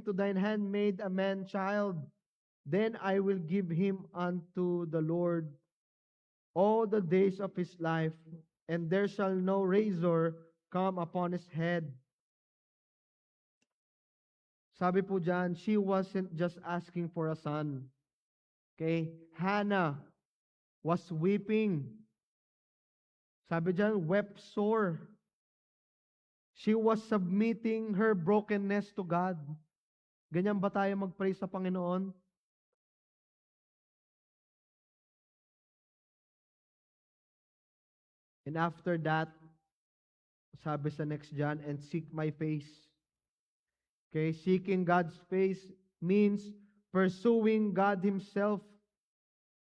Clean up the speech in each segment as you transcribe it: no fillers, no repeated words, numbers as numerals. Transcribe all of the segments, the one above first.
to thine handmaid a man child, then I will give him unto the Lord all the days of his life, and there shall no razor come upon his head. Sabi po dyan, she wasn't just asking for a son. Okay? Hannah was weeping. Sabi dyan, wept sore. She was submitting her brokenness to God. Ganyan ba tayo mag-pray sa Panginoon? And after that, sabi sa next John, and seek my face. Okay, seeking God's face means pursuing God Himself,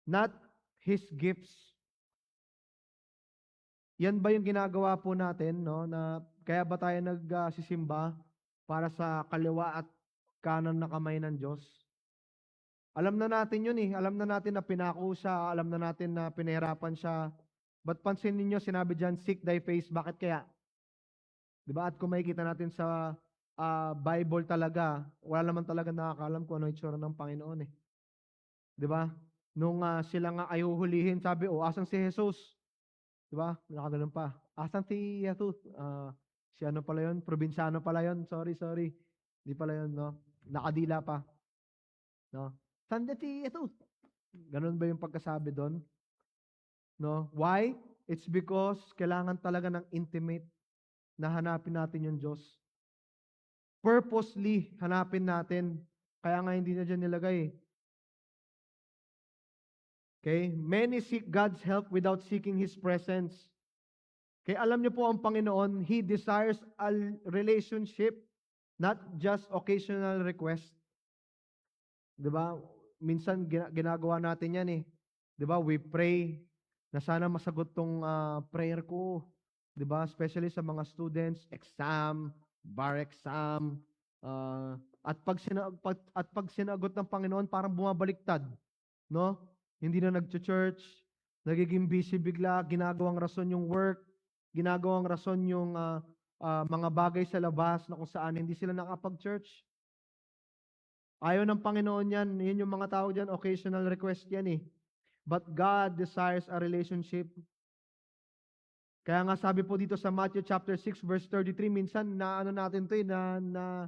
not His gifts. Yan ba yung ginagawa po natin, no? Na kaya ba tayo nagsisimba para sa kaliwa at kanan na kamay ng Diyos? Alam na natin yun eh. Alam na natin na pinako siya. Alam na natin na pinahirapan siya. But pansin ninyo, sinabi dyan, seek thy face. Bakit kaya? Diba? At kung makikita natin sa Bible talaga, wala naman talaga nakakaalam kung ano itsura ng Panginoon eh. Diba? Nung sila nga ay huhulihin, sabi, asan si Jesus? Diba? Nakagalan pa. Asan si Jesus? Si ano pala yun? Probinsyano pala yun. Sorry. Hindi pala yun, no? Nakadila pa. No? Saan si Jesus? Ganun ba yung pagkasabi doon? No? Why? It's because kailangan talaga ng intimate na hanapin natin yung Diyos. Purposely hanapin natin. Kaya nga hindi na dyan nilagay. Okay? Many seek God's help without seeking His presence. Kaya alam niyo po ang Panginoon, He desires a relationship, not just occasional request. Diba? Minsan ginagawa natin yan eh. Diba? We pray na sana masagot tong prayer ko. Diba? Especially sa mga students, exam, bar exam, at pag sinagot ng Panginoon, parang bumabaliktad. No? Hindi na nag-church, nagiging busy bigla, ginagawang rason yung work, ginagawang rason yung mga bagay sa labas na kung saan hindi sila nakapag-church. Ayaw ng Panginoon yan. Yun yung mga tao dyan, occasional request yan eh. But God desires a relationship. Kaya nga sabi po dito sa Matthew chapter 6 verse 33, minsan na ano natin to eh, na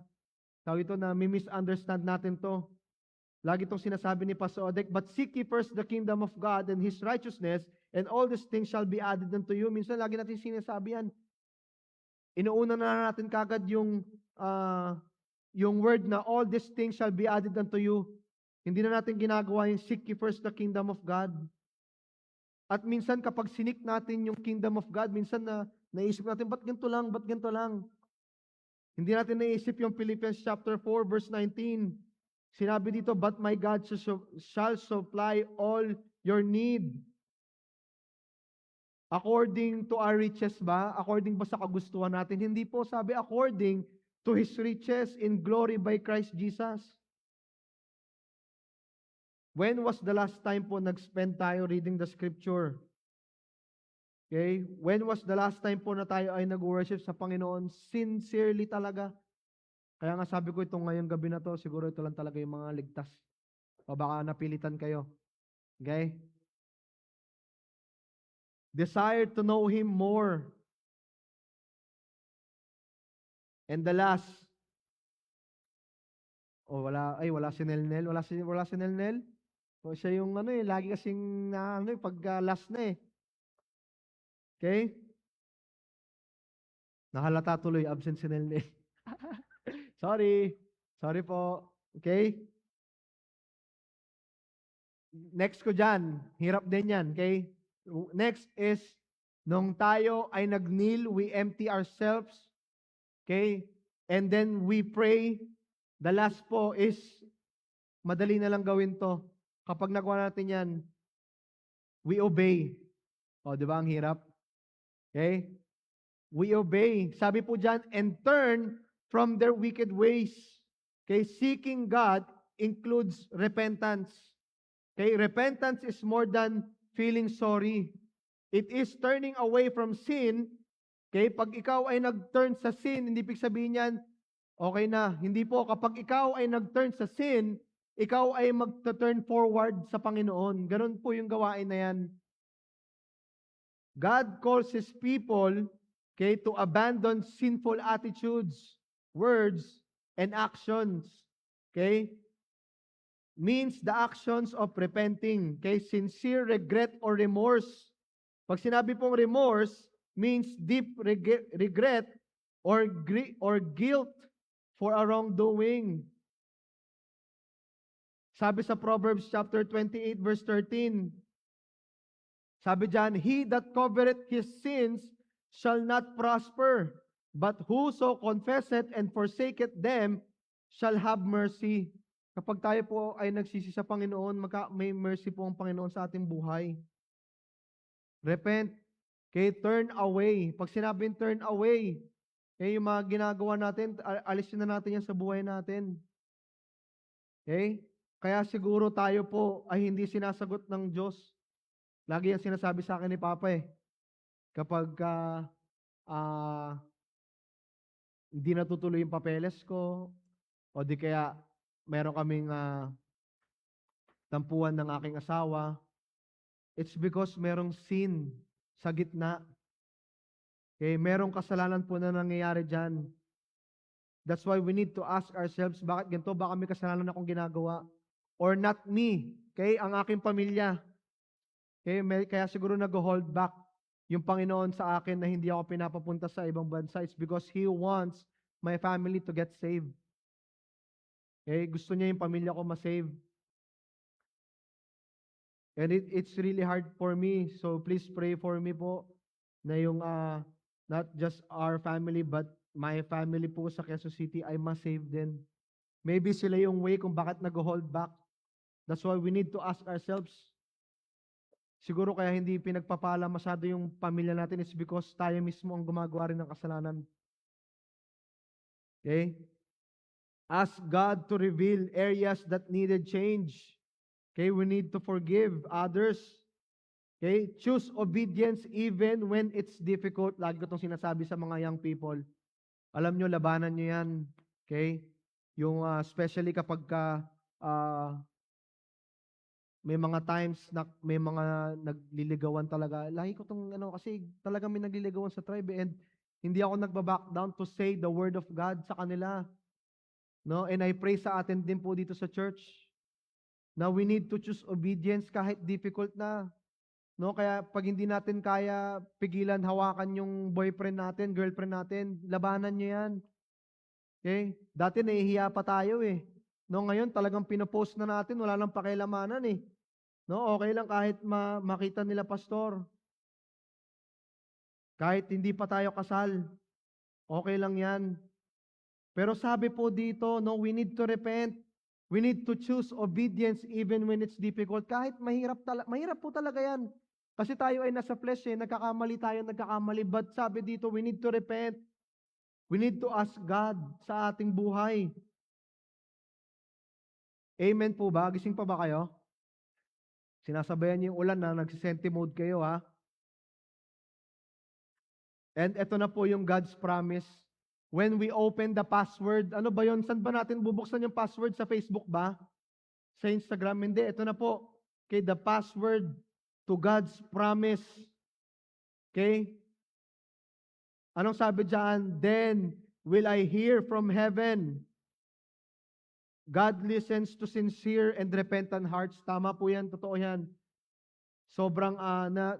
tawag ito na misunderstand natin to. Lagi itong sinasabi ni Pastor Odek, but seek ye first the kingdom of God and His righteousness, and all these things shall be added unto you. Minsan lagi natin sinasabi yan. Inuuna na natin kagad yung word na all these things shall be added unto you. Hindi na natin ginagawa yung seek ye first the kingdom of God. At minsan kapag sinik natin yung kingdom of God, minsan naisip natin, ba't ganito lang? Ba't ganito lang? Hindi natin naisip yung Philippians chapter 4 verse 19. Sinabi dito, but my God shall supply all your need. According to our riches ba? According ba sa kagustuhan natin? Hindi po, sabi, according to His riches in glory by Christ Jesus. When was the last time po nag-spend tayo reading the scripture? Okay? When was the last time po na tayo ay nag-worship sa Panginoon? Sincerely talaga. Kaya nga sabi ko itong ngayong gabi na to, siguro ito lang talaga yung mga ligtas. O baka napilitan kayo. Okay? Desire to know Him more. And the last, wala si Nelnel. Wala si Nelnel. O siya yung lagi kasing pag last na eh. Okay? Nahalata tuloy, absent si Nelnel. Sorry po. Okay? Next ko dyan. Hirap din yan. Okay? Next is, nung tayo ay nag-kneel, we empty ourselves. Okay? And then we pray. The last po is, madali na lang gawin to. Kapag nagawa natin yan, we obey. O, di ba ang hirap? Okay? We obey. Sabi po dyan, and turn from their wicked ways. Okay? Seeking God includes repentance. Okay? Repentance is more than feeling sorry. It is turning away from sin. Okay? Pag ikaw ay nag-turn sa sin, hindi ibig sabihin yan, Okay na. Hindi po, kapag ikaw ay nag-turn sa sin, ikaw ay mag-turn forward sa Panginoon. Ganun po yung gawain na yan. God calls His people, okay, to abandon sinful attitudes, words, and actions. Okay? Means the actions of repenting. Okay? Sincere regret or remorse. Pag sinabi pong remorse, means deep regret or guilt for a wrongdoing. Sabi sa Proverbs chapter 28 verse 13, sabi diyan, he that covereth his sins shall not prosper, but whoso confesseth and forsaketh them shall have mercy. Kapag tayo po ay nagsisi sa Panginoon, may mercy po ang Panginoon sa ating buhay. Repent. Okay, turn away. Pag sinabing turn away, yung mga ginagawa natin, alisin na natin yan sa buhay natin. Okay? Kaya siguro tayo po ay hindi sinasagot ng Diyos. Lagi yan sinasabi sa akin ni Papa kapag hindi natutuloy yung papeles ko, o di kaya meron kaming tampuan ng aking asawa, it's because merong sin sa gitna. Okay, merong kasalanan po na nangyayari dyan. That's why we need to ask ourselves, bakit ganito? Baka may kasalanan akong ginagawa? Or not me, okay? Ang aking pamilya. Okay, kaya siguro nag-hold back yung Panginoon sa akin na hindi ako pinapapunta sa ibang bansa. It's because He wants my family to get saved. Okay, gusto niya yung pamilya ko ma-save. And it's really hard for me. So please pray for me po na yung not just our family but my family po sa Quezon City ay ma-save din. Maybe sila yung way kung bakit nag-hold back. That's why we need to ask ourselves. Siguro kaya hindi pinagpapala masyado yung pamilya natin is because tayo mismo ang gumagawa rin ng kasalanan. Okay? Ask God to reveal areas that needed change. Okay? We need to forgive others. Okay? Choose obedience even when it's difficult. Lagi ko itong sinasabi sa mga young people. Alam nyo, labanan nyo yan. Okay? Yung especially kapag may mga times na may mga nagliligawan talaga. Lagi ko tong kasi talagang may nagliligawan sa tribe and hindi ako nagba-back down to say the word of God sa kanila. No? And I pray sa atin din po dito sa church. Now we need to choose obedience kahit difficult na. No? Kaya pag hindi natin kaya pigilan hawakan yung boyfriend natin, girlfriend natin, labanan niyo yan. Okay? Dati nahihiya pa tayo No, ngayon talagang pinopost na natin, wala nang pakialamanan No, okay lang kahit makita nila pastor. Kahit hindi pa tayo kasal. Okay lang 'yan. Pero sabi po dito, no, we need to repent. We need to choose obedience even when it's difficult. Kahit mahirap po talaga 'yan. Kasi tayo ay nasa flesh nagkakamali tayo, But sabi dito, we need to repent. We need to ask God sa ating buhay. Amen po ba? Gising pa ba kayo? Sinasabayan niyo yung ulan na nagsisenti mode kayo And ito na po yung God's promise. When we open the password, ano ba yon? Saan ba natin bubuksan yung password? Sa Facebook ba? Sa Instagram? Hindi. Ito na po. Okay, the password to God's promise. Okay? Anong sabi dyan? Then will I hear from heaven. God listens to sincere and repentant hearts. Tama po yan, totoo yan. Sobrang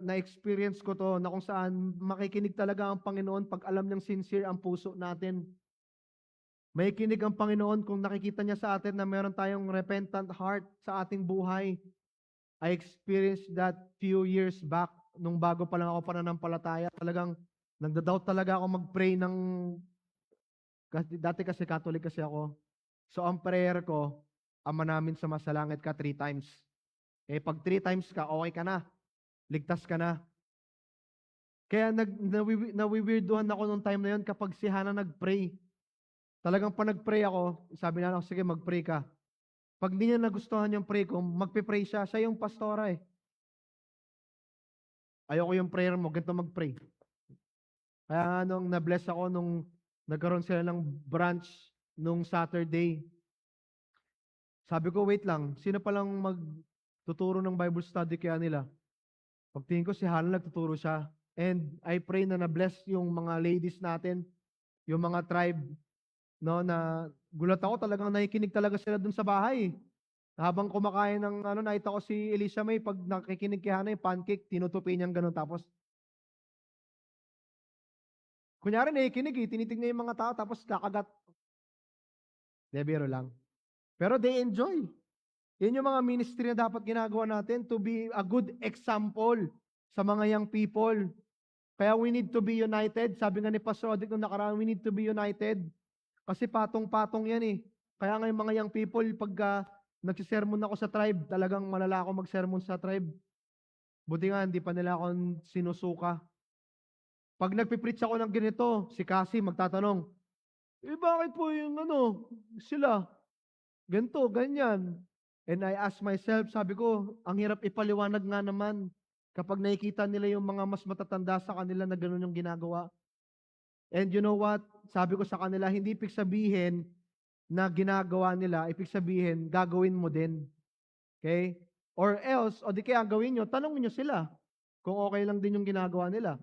na-experience ko to na kung saan makikinig talaga ang Panginoon pag alam niyang sincere ang puso natin. May kinig ang Panginoon kung nakikita niya sa atin na meron tayong repentant heart sa ating buhay. I experienced that few years back nung bago pa lang ako pananampalataya. Talagang nagda-doubt talaga ako mag-pray dati kasi Catholic kasi ako. So, ang prayer ko, Ama namin sa masalangit ka 3 times. Pag 3 times ka, okay ka na. Ligtas ka na. Kaya nawiwirduhan ako nung time na yun kapag si Hannah nag-pray. Talagang pa nag-pray ako, sabi na ako, sige, mag-pray ka. Pag hindi niya nagustuhan yung pray ko, magpe-pray siya. Siya yung pastora Ayoko yung prayer mo, ganito mag-pray. Kaya nung na-bless ako nung nagkaroon sila ng branch nung Saturday. Sabi ko, wait lang, sino palang magtuturo ng Bible study kaya nila? Pagtingin ko, si Hannah nagtuturo siya. And I pray na na-bless yung mga ladies natin, yung mga tribe, no, na gulat ako, talagang nakikinig talaga sila dun sa bahay. Habang kumakain ng nakita ko si Elisha May, pag nakikinig kay Hannah, yung pancake, tinutupi niyang ganun. Tapos, kunyari nakikinig tinitignan yung mga tao, tapos kakagat. De, biro lang. Pero they enjoy. Yan yung mga ministry na dapat ginagawa natin to be a good example sa mga young people. Kaya we need to be united. Sabi nga ni Pastor Odic nung nakaraan, we need to be united. Kasi patong-patong yan eh. Kaya nga yung mga young people, pagka nagsisermon ako sa tribe, talagang malala ako magsermon sa tribe. Buti nga, hindi pa nila ako sinusuka. Pag nagpipreach ako ng ganito, si Cassie magtatanong, bakit po yung sila, ganito, ganyan. And I ask myself, sabi ko, ang hirap ipaliwanag nga naman kapag nakikita nila yung mga mas matatanda sa kanila na gano'n yung ginagawa. And you know what? Sabi ko sa kanila, hindi ibig sabihin na ginagawa nila, ibig sabihin, gagawin mo din. Okay? Or else, o di kaya gawin nyo, tanongin nyo sila kung okay lang din yung ginagawa nila.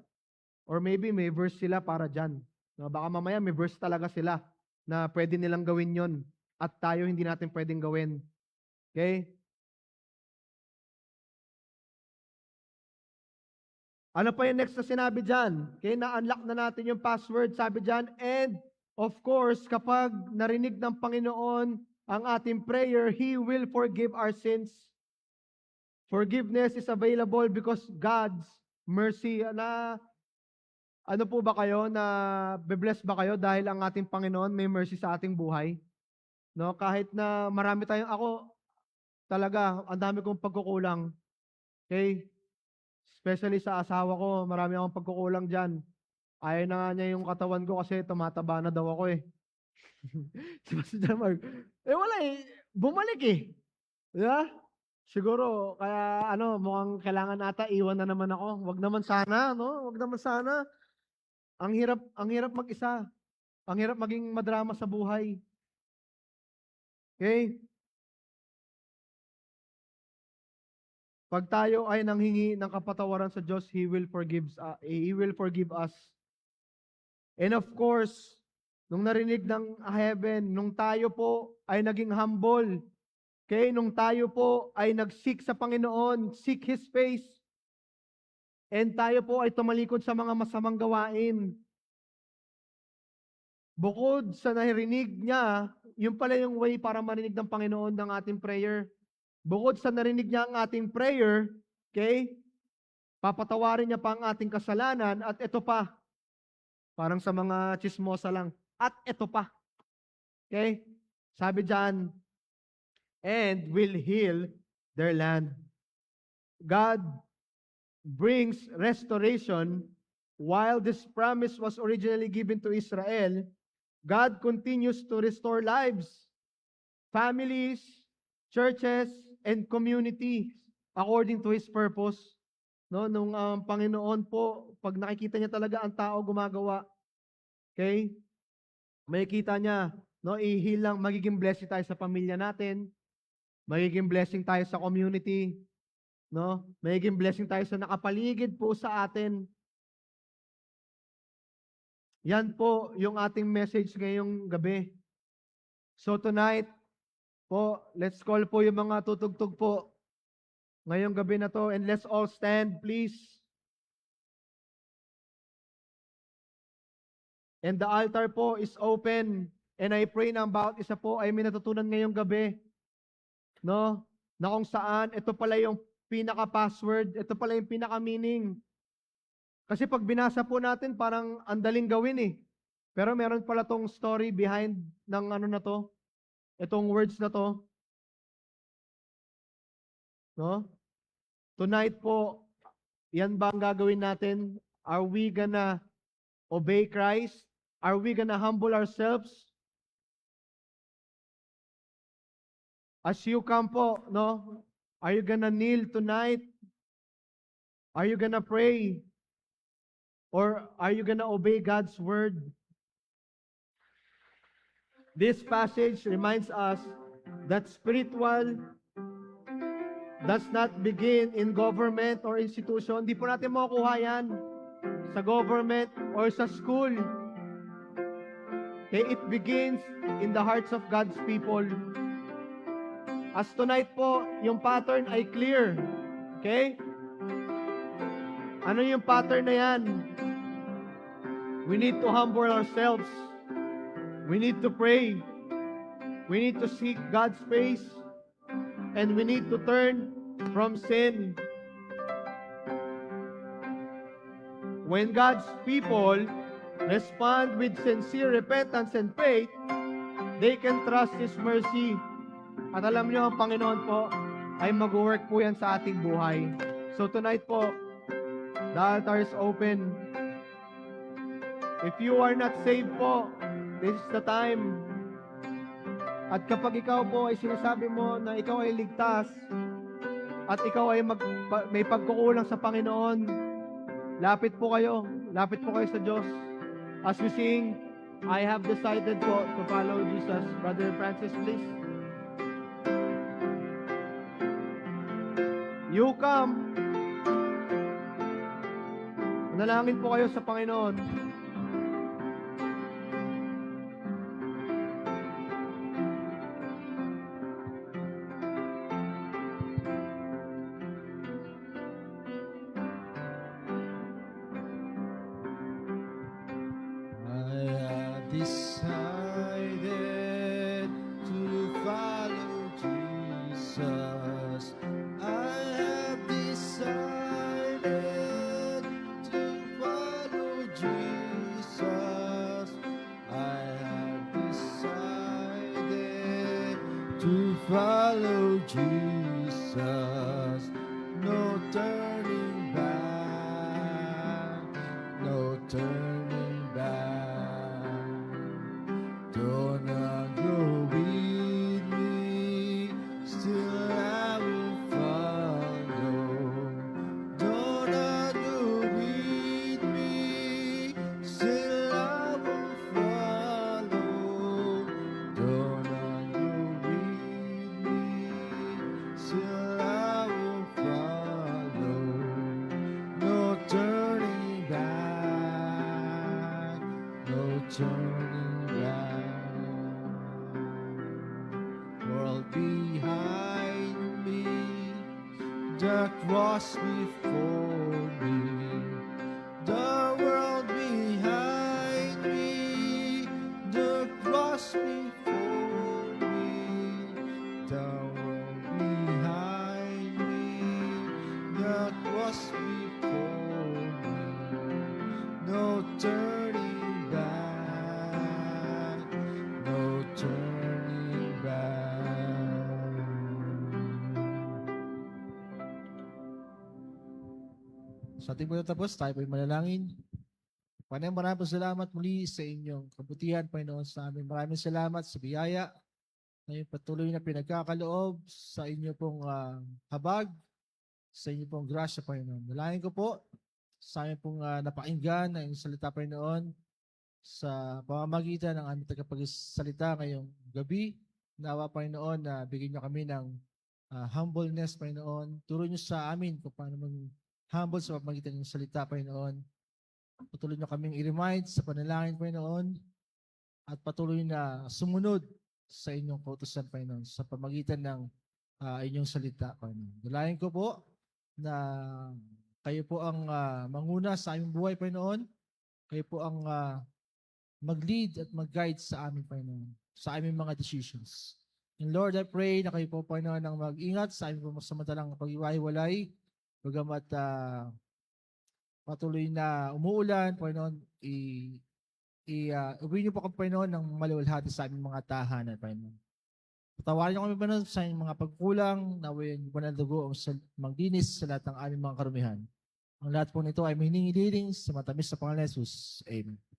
Or maybe may verse sila para dyan. No, baka mamaya may verse talaga sila na pwede nilang gawin yon at tayo hindi natin pwedeng gawin. Okay? Ano pa yung next na sinabi dyan? Okay, na-unlock na natin yung password, sabi dyan. And, of course, kapag narinig ng Panginoon ang ating prayer, He will forgive our sins. Forgiveness is available because God's mercy. Ano po ba kayo, na be-bless ba kayo dahil ang ating Panginoon may mercy sa ating buhay? No, kahit na marami tayong, ako, talaga, ang dami kong pagkukulang. Okay? Especially sa asawa ko, marami akong pagkukulang dyan. Ayaw na nga niya yung katawan ko kasi tumataba na daw ako eh. Si Pastor John Mark, wala eh. Bumalik eh. Diba? Siguro, kaya mukhang kailangan ata iwan na naman ako. Wag naman sana, no? Wag naman sana. Ang hirap mag-isa. Ang hirap maging madrama sa buhay. Okay? Pag tayo ay nanghingi ng kapatawaran sa Diyos, He will forgive us. And of course, nung narinig ng heaven, nung tayo po ay naging humble, okay, nung tayo po ay nag-seek sa Panginoon, seek His face, and tayo po ay tumalikod sa mga masamang gawain, bukod sa narinig niya, yun pala yung way para marinig ng Panginoon ng ating prayer. Bukod sa narinig niya ang ating prayer, okay, papatawarin niya pa ang ating kasalanan, at ito pa, parang sa mga chismosa lang, at ito pa, okay, sabi dyan, and will heal their land. God brings restoration. While this promise was originally given to Israel, God continues to restore lives, families, churches, and communities according to His purpose. No, nung Panginoon po, pag nakikita niya talaga ang tao gumagawa, okay, makikita niya, no, ihilang, magiging blessing tayo sa pamilya natin, magiging blessing tayo sa community, no, magiging blessing tayo sa nakapaligid po sa atin. Yan po yung ating message ngayong gabi. So tonight, po, let's call po yung mga tutugtog po ngayong gabi na to, and let's all stand, please. And the altar po is open, and I pray na ang bawat isa po ay may natutunan ngayong gabi, no? Na kung saan, ito pala yung pinaka-password, ito pala yung pinaka-meaning. Kasi pag binasa po natin, parang andaling gawin eh. Pero meron pala tong story behind ng na to, itong words na to. No? Tonight po, yan ba ang gagawin natin? Are we gonna obey Christ? Are we gonna humble ourselves? As you come po, no? Are you gonna kneel tonight? Are you gonna pray? Or are you gonna obey God's word? This passage reminds us that spiritual does not begin in government or institution. Hindi po natin makukuha yan sa government or sa school. Okay, it begins in the hearts of God's people. As tonight po, yung pattern ay clear. Okay? Ano yung pattern na yan? We need to humble ourselves. We need to pray. We need to seek God's face. And we need to turn from sin. When God's people respond with sincere repentance and faith, they can trust His mercy. At alam niyo, ang Panginoon po ay mag-work po yan sa ating buhay. So tonight po, the altar is open. If you are not saved po, this is the time. At kapag ikaw po ay sinasabi mo na ikaw ay ligtas at ikaw ay may pagkukulang sa Panginoon, lapit po kayo sa Diyos. As we sing, I have decided po to follow Jesus. Brother Francis, please. You come. Manalangin po kayo sa Panginoon. Decided to follow Jesus. I have decided to follow Jesus. I have decided to follow Jesus. No turning back, no turning back. Do not go with me, still I will follow. Do not go with me, still I will follow. Do not go with me, still I will follow. No turning back, no turning back. World behind me, the cross before me. The world behind me, the cross before me. The world behind me, the cross before me. No turning back, no turning back. Sa ating pagtatapos, tayo po'y manalangin. Maraming salamat muli sa inyong kabutihan, Panginoon, sa amin. Maraming salamat sa biyaya na yung patuloy na pinagkakaloob sa inyo pong habag, sa inyo pong grasya, Panginoon. Dalangin ko po sa amin pong napakinggan na inyong salita, Panginoon, sa pamamagitan ng aming tagapagsalita ngayong gabi. Nawa, Panginoon, na bigyan niyo kami ng humbleness, Panginoon. Turo niyo sa amin kung paano humble sa pamamagitan ng salita, Panginoon. Patuloy niyo kaming i-remind sa panalangin, Panginoon, at patuloy na sumunod sa inyong kautusan, Panginoon, sa pamamagitan ng inyong salita, Panginoon. Dalangin ko po na kayo po ang manguna sa aming buhay, Panginoon. Kayo po ang mag-lead at mag-guide sa amin, Panginoon, sa aming mga decisions. And Lord, I pray na kayo po, Panginoon, ang mag-ingat sa aming masamantalang pag-iwahiwalay. Bagamat patuloy na umuulan, Panginoon, uwi niyo po kami, Panginoon, ng maluwalhati sa aming mga tahanan, Panginoon. Patawarin niyo kami, Panginoon, sa aming mga pagkulang, nawin po ng dugo ang magdinis sa lahat ng aming mga karumihan. Ang lahat po nito ay may hiningi-hiling sa matamis sa Pangalan ni Jesus. Amen.